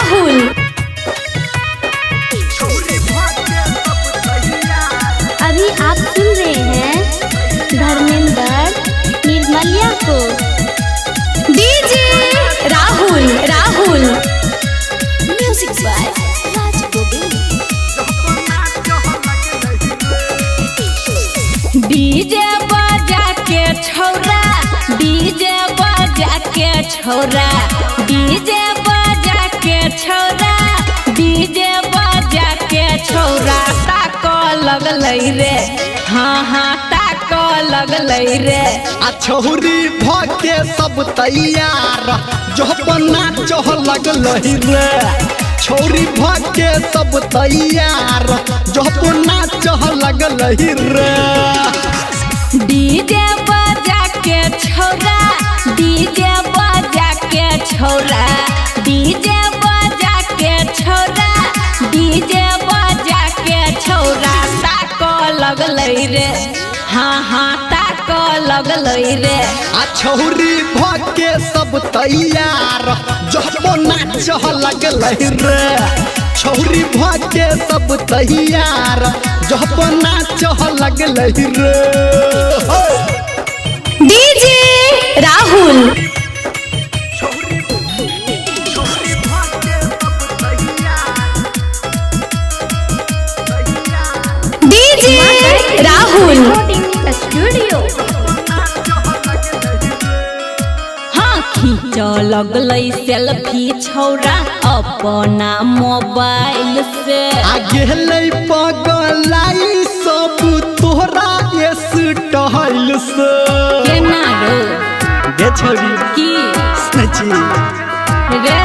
राहुल। अभी आप सुन रहे हैं धर्मेंद्र निर्मलिया को। DJ Rahul Rahul. Music by Raj Govind. DJ बजा के छौरा, डीजे बजा के छौरा, डीजे बजा के छौरा, डीजे बजा के छौरा। ताक लगलै रे, हाँ हाँ ताक लगलै रे। आ छौरी भके सब तैयार, जो बना चह लगलै रे। छौरी भके सब तैयार, जो बना चह लगलै रे। डीजे बजा के छौरा, डीजे बजा के छौरा, डीजे बजा के छौरा, डीजे बजा के छौरा। ताक लगलै रे, हाँ हाँ ताक लगलै रे। आ छौरी भके सब तैयार, जो बना चह लगलै रे। छौरी भके सब तैयार, जो बना चह लगलै रे। DJ Rahul. DJ Rahul studio. हाँ खींच लगलै सेल्फी छौरा अपना मोबाइल से। आगे लई पगलाई सब तोहरा स्टाइल से। केना रो गे छोरी की सची रे।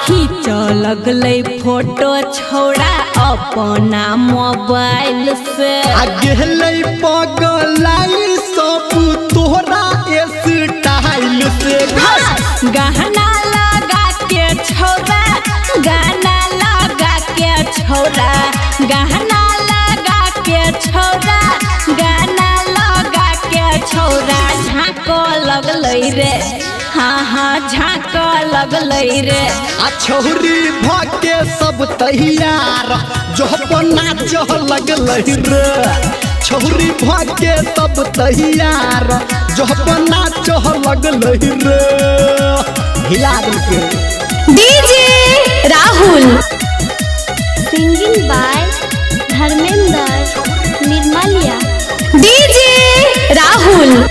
खींच लगलै फोटो छौरा अपना मोबाइल से। आगे लई पगलाई सब तोहरा स्टाइल से। गहना लगा के छौरा, गाना लगा के छौरा, गहना लगा के छौरा, गाना लगा के छौरा। झाँक लगलै रे, हाँ हाँ झाँक लगलै रे। आ छौरी भके सब तैयार, जो बना चह लगलै रे। छौरी भके सब तैयार, जो बना चह लगलै रे। हिला देलकै। DJ Rahul. Singing by Dharmendra Nirmaliya. DJ Rahul.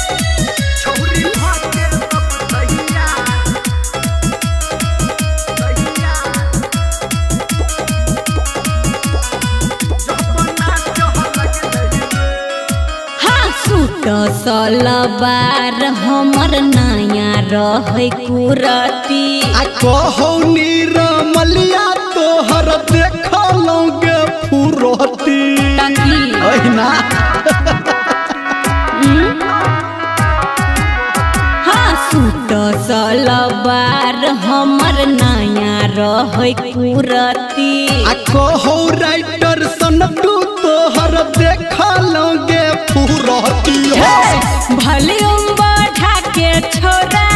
Suit salwar हमर नया रहे कुरती। आ कहौ निर्मलिया तोहर देखलौं गे फुरती। अहिना हाँ सूट सलवार हमर नया रहे कुरती। आ कहौ राइटर सनटू तोहर देखलौं गे फुरती। वॉल्यूम बढ़ा के छोरा,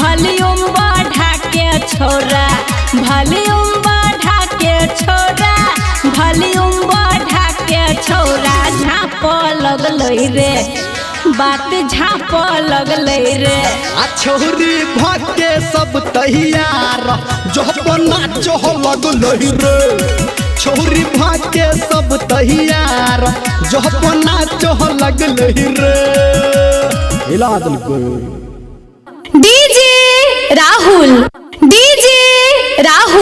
वॉल्यूम बढ़ा के छोरा, वॉल्यूम बढ़ा के छोरा, वॉल्यूम बढ़ा के छोरा। झाँप लगलै रे, बात झाँप लगलै रे। आ छौरी भके सब तैयार, जो बना चह लगलै रे। छौरी भके सब तैयार, जो बना चह लगलै रे। हिला देलकै। DJ Rahul, DJ Rahul.